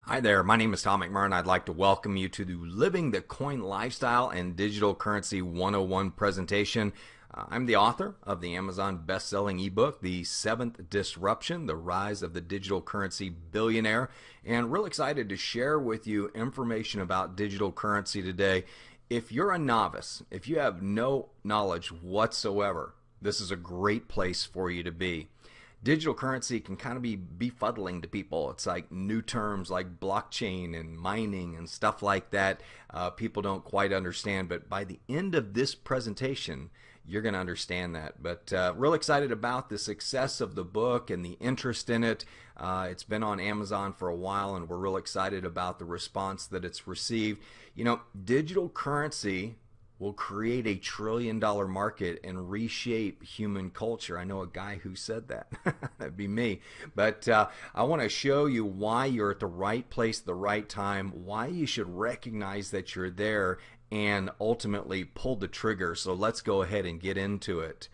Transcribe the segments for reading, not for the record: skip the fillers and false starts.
Hi there, my name is Tom McMurran. I'd like to welcome you to the Living the Coin Lifestyle and Digital Currency 101 presentation. I'm the author of the Amazon best-selling ebook, The Seventh Disruption, The Rise of the Digital Currency Billionaire, and real excited to share with you information about digital currency today. If you're a novice, if you have no knowledge whatsoever, this is a great place for you to be. Digital currency can kind of be befuddling to people. It's like new terms like blockchain and mining and stuff like that. People don't quite understand, but by the end of this presentation, you're going to understand that. But real excited about the success of the book and the interest in it. It's been on Amazon for a while, and we're real excited about the response that it's received. You know, digital currency will create a trillion-dollar market and reshape human culture. I know a guy who said that. That'd be me. But I want to show you why you're at the right place at the right time, why you should recognize that you're there, and ultimately pull the trigger. So let's go ahead and get into it.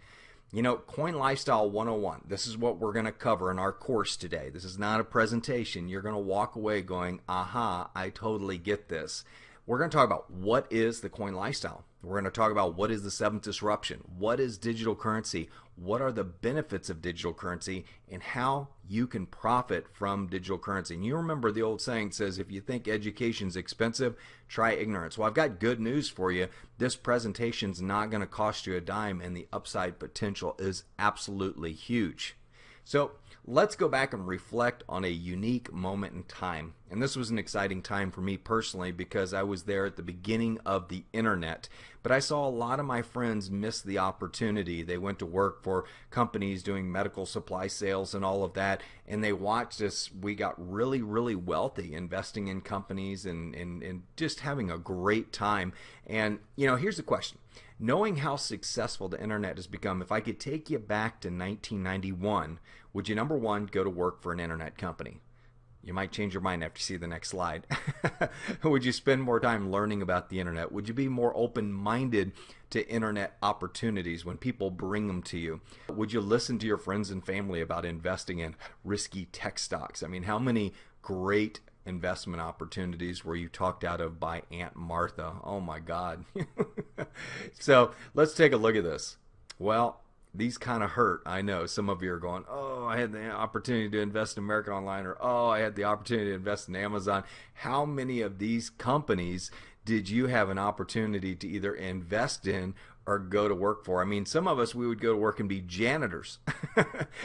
You know, Coin Lifestyle 101, this is what we're going to cover in our course today. This is not a presentation. You're going to walk away going, aha, I totally get this. We're going to talk about what is the coin lifestyle. We're going to talk about what is the seventh disruption, what is digital currency, what are the benefits of digital currency, and how you can profit from digital currency. And you remember the old saying says, if you think education's expensive, try ignorance. Well, I've got good news for you. This presentation's not going to cost you a dime, and the upside potential is absolutely huge. So let's go back and reflect on a unique moment in time. And this was an exciting time for me personally because I was there at the beginning of the internet. But I saw a lot of my friends miss the opportunity. They went to work for companies doing medical supply sales and all of that. And they watched us. We got really, really wealthy investing in companies and just having a great time. And, you know, here's the question. Knowing how successful the internet has become, if I could take you back to 1991, would you, number one, go to work for an internet company? You might change your mind after you see the next slide. Would you spend more time learning about the internet? Would you be more open-minded to internet opportunities when people bring them to you? Would you listen to your friends and family about investing in risky tech stocks? I mean, how many great investment opportunities were you talked out of by Aunt Martha? Oh my God. So let's take a look at this. Well, these kind of hurt. I know some of you are going, oh, I had the opportunity to invest in American Online, or oh, I had the opportunity to invest in Amazon. How many of these companies did you have an opportunity to either invest in or go to work for? I mean, some of us, we would go to work and be janitors.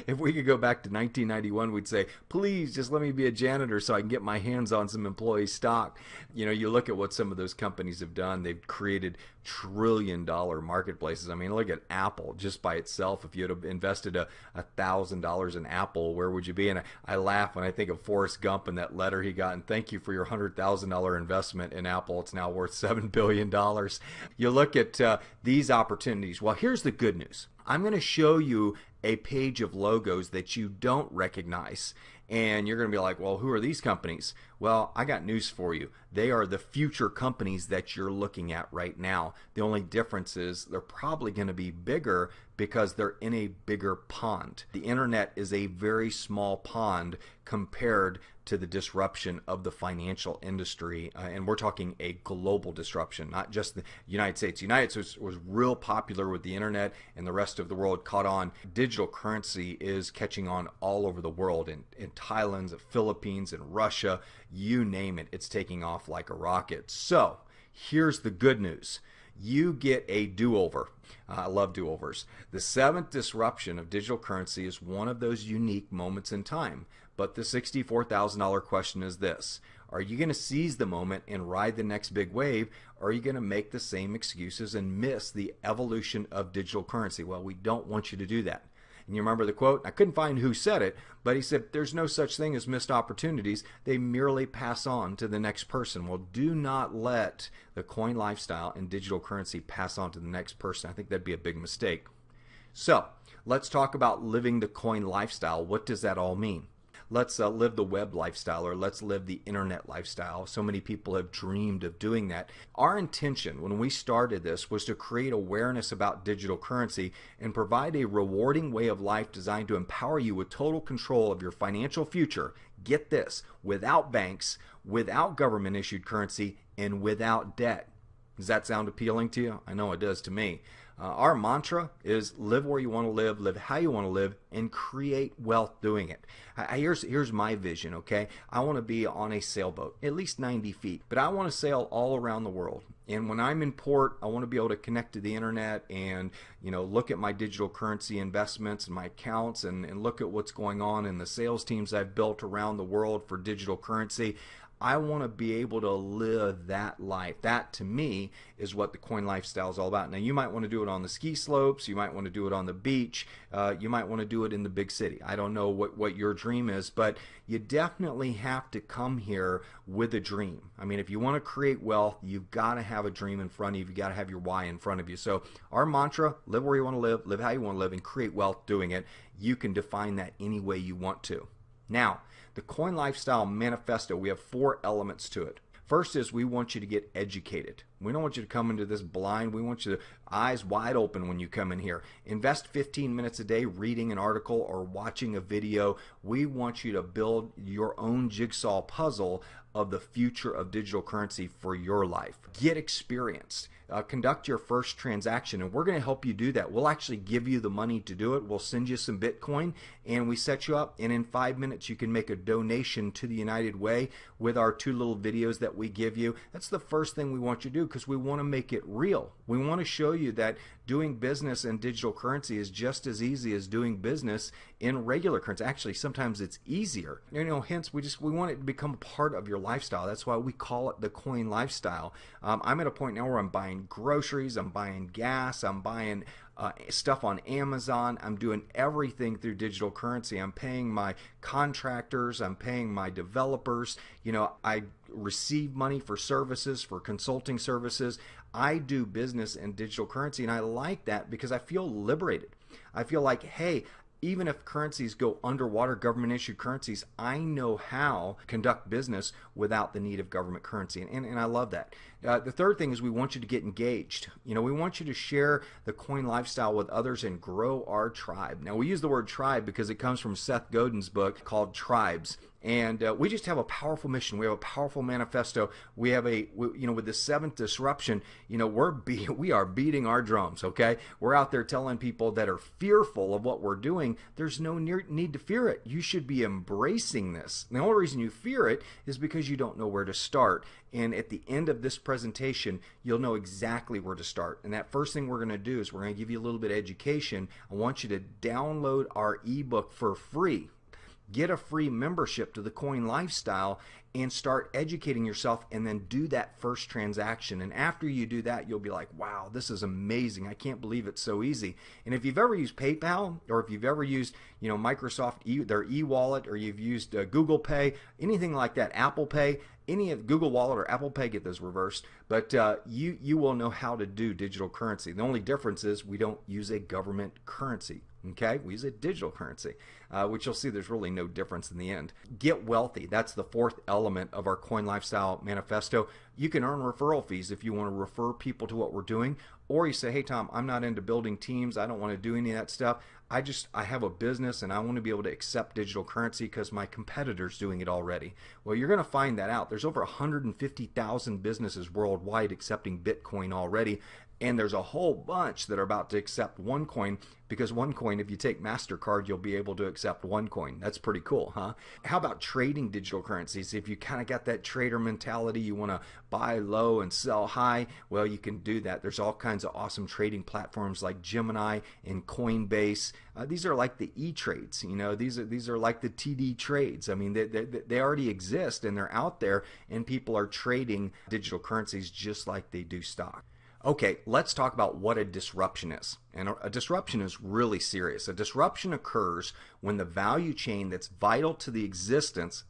If we could go back to 1991, we'd say, please just let me be a janitor so I can get my hands on some employee stock. You know, you look at what some of those companies have done. They've created trillion-dollar marketplaces. I mean, look at Apple just by itself. If you had invested $1,000 in Apple, where would you be? And I laugh when I think of Forrest Gump and that letter he got, and thank you for your $100,000 investment in Apple. It's now worth $7 billion. You look at these opportunities. Well, here's the good news. I'm going to show you a page of logos that you don't recognize. And you're going to be like, well, who are these companies? Well, I got news for you. They are the future companies that you're looking at right now. The only difference is they're probably going to be bigger because they're in a bigger pond. The internet is a very small pond compared to the disruption of the financial industry. And we're talking a global disruption, not just the United States. The United States was real popular with the internet, and the rest of the world caught on. Digital currency is catching on all over the world, in Thailand, the Philippines, and Russia, you name it, it's taking off like a rocket. So here's the good news. You get a do-over. I love do-overs. The seventh disruption of digital currency is one of those unique moments in time. But the $64,000 question is this. Are you going to seize the moment and ride the next big wave, or are you going to make the same excuses and miss the evolution of digital currency? Well, we don't want you to do that. And you remember the quote? I couldn't find who said it, but he said, there's no such thing as missed opportunities. They merely pass on to the next person. Well, do not let the coin lifestyle and digital currency pass on to the next person. I think that'd be a big mistake. So let's talk about living the coin lifestyle. What does that all mean? Let's live the web lifestyle, or let's live the internet lifestyle. So many people have dreamed of doing that. Our intention when we started this was to create awareness about digital currency and provide a rewarding way of life designed to empower you with total control of your financial future. Get this, without banks, without government issued currency and without debt. Does that sound appealing to you? I know it does to me. Our mantra is live where you want to live how you want to live, and create wealth doing it. Here's my vision, okay? I want to be on a sailboat, at least 90 feet, but I want to sail all around the world. And when I'm in port, I want to be able to connect to the internet and, look at my digital currency investments and my accounts and look at what's going on in the sales teams I've built around the world for digital currency. I want to be able to live that life. That, to me, is what the coin lifestyle is all about. Now, you might want to do it on the ski slopes. You might want to do it on the beach. You might want to do it in the big city. I don't know what your dream is, but you definitely have to come here with a dream. I mean, if you want to create wealth, you've got to have a dream in front of you. You've got to have your why in front of you. So our mantra, live where you want to live how you want to live, and create wealth doing it. You can define that any way you want to. Now, the Coin Lifestyle Manifesto, we have 4 elements to it. First is we want you to get educated. We don't want you to come into this blind. We want you to eyes wide open when you come in here. Invest 15 minutes a day reading an article or watching a video. We want you to build your own jigsaw puzzle of the future of digital currency for your life. Get experienced. Conduct your first transaction, and we're going to help you do that. We'll actually give you the money to do it. We'll send you some Bitcoin, and we set you up, and in 5 minutes you can make a donation to the United Way with our 2 little videos that we give you. That's the first thing we want you to do, because we want to make it real. We want to show you that doing business in digital currency is just as easy as doing business in regular currency. Actually, sometimes it's easier. Hence we want it to become part of your lifestyle. That's why we call it the coin lifestyle. I'm at a point now where I'm buying groceries, I'm buying gas, I'm buying stuff on Amazon. I'm doing everything through digital currency. I'm paying my contractors, I'm paying my developers. I receive money for services, for consulting services. I do business in digital currency, and I like that because I feel liberated. I feel like, hey, even if currencies go underwater, government issued currencies, I know how to conduct business without the need of government currency. And I love that. The third thing is we want you to get engaged. We want you to share the coin lifestyle with others and grow our tribe. Now, we use the word tribe because it comes from Seth Godin's book called Tribes. And we just have a powerful mission. We have a powerful manifesto. We have with the 7th disruption, we are beating our drums, okay? We're out there telling people that are fearful of what we're doing, there's no need to fear it. You should be embracing this. And the only reason you fear it is because you don't know where to start. And at the end of this presentation, you'll know exactly where to start. And that first thing we're going to do is we're going to give you a little bit of education. I want you to download our ebook for free. Get a free membership to the Coin Lifestyle and start educating yourself, and then do that first transaction. And after you do that, you'll be like, wow, this is amazing. I can't believe it's so easy. And if you've ever used PayPal, or if you've ever used Microsoft, their e-wallet, or you've used Google Pay, anything like that, Apple Pay, any of Google Wallet or Apple Pay, get those reversed, but you will know how to do digital currency. The only difference is we don't use a government currency. Okay, we use a digital currency, which you'll see there's really no difference in the end. Get wealthy. That's the 4th element of our Coin Lifestyle Manifesto. You can earn referral fees if you want to refer people to what we're doing, or you say, hey Tom, I'm not into building teams. I don't want to do any of that stuff. I have a business and I want to be able to accept digital currency because my competitor's doing it already. Well, you're going to find that out. There's over 150,000 businesses worldwide accepting Bitcoin already. And there's a whole bunch that are about to accept OneCoin, because OneCoin, if you take MasterCard, you'll be able to accept OneCoin. That's pretty cool, huh? How about trading digital currencies? If you kind of got that trader mentality, you want to buy low and sell high, well, you can do that. There's all kinds of awesome trading platforms like Gemini and Coinbase. These are like the E-Trades. These are like the TD trades. I mean, they already exist and they're out there, and people are trading digital currencies just like they do stock. Okay, let's talk about what a disruption is. And a disruption is really serious. A disruption occurs when the value chain that's vital to the existence,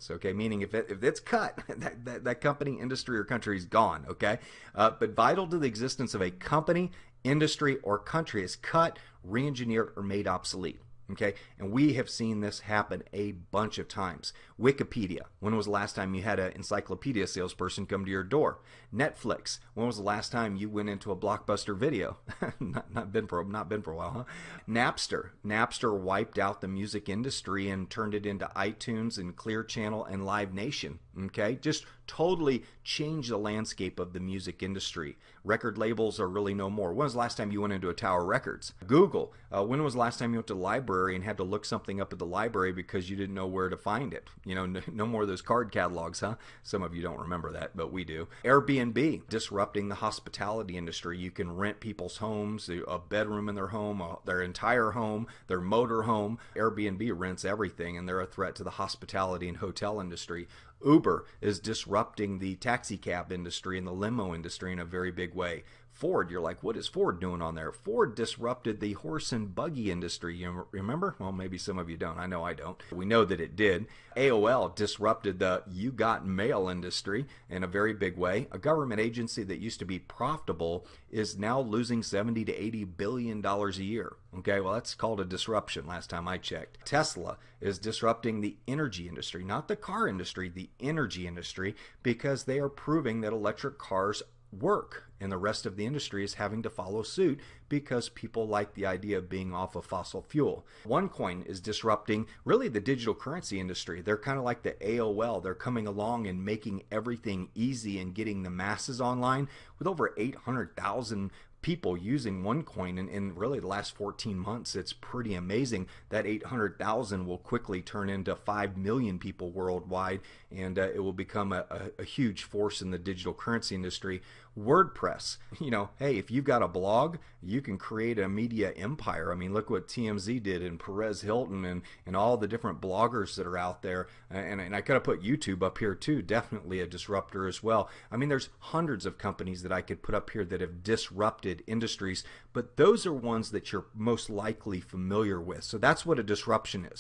okay, meaning if it's cut, that company, industry, or country is gone, okay? But vital to the existence of a company, industry, or country is cut, re-engineered, or made obsolete. Okay, and we have seen this happen a bunch of times. Wikipedia. When was the last time you had an encyclopedia salesperson come to your door? Netflix. When was the last time you went into a Blockbuster Video? not been for a while, huh? Napster. Napster wiped out the music industry and turned it into iTunes and Clear Channel and Live Nation. Okay, just totally changed the landscape of the music industry. Record labels are really no more. When was the last time you went into a Tower Records? Google. When was the last time you went to the library and had to look something up at the library because you didn't know where to find it? You know, no more of those card catalogs, huh? Some of you don't remember that, but we do. Airbnb, disrupting the hospitality industry. You can rent people's homes, a bedroom in their home, their entire home, their motor home. Airbnb rents everything, and they're a threat to the hospitality and hotel industry. Uber is disrupting the taxi cab industry and the limo industry in a very big way. Ford, you're like, what is Ford doing on there? Ford disrupted the horse and buggy industry. You remember? Well, maybe some of you don't. I know I don't. We know that it did. AOL disrupted the you got mail industry in a very big way. A government agency that used to be profitable is now losing $70 to $80 billion a year. Okay, well, that's called a disruption last time I checked. Tesla is disrupting the energy industry, not the car industry, the energy industry, because they are proving that electric cars work, and the rest of the industry is having to follow suit because people like the idea of being off of fossil fuel. OneCoin is disrupting really the digital currency industry. They're kind of like the AOL. They're coming along and making everything easy and getting the masses online with over 800,000 people using OneCoin in really the last 14 months. It's pretty amazing. That 800,000 will quickly turn into 5 million people worldwide, and it will become a huge force in the digital currency industry. WordPress, you know, hey, if you've got a blog, you can create a media empire. I mean, look what TMZ did, and Perez Hilton, and all the different bloggers that are out there. And I could have put YouTube up here too, definitely a disruptor as well. I mean, there's hundreds of companies that I could put up here that have disrupted industries, but those are ones that you're most likely familiar with. So that's what a disruption is.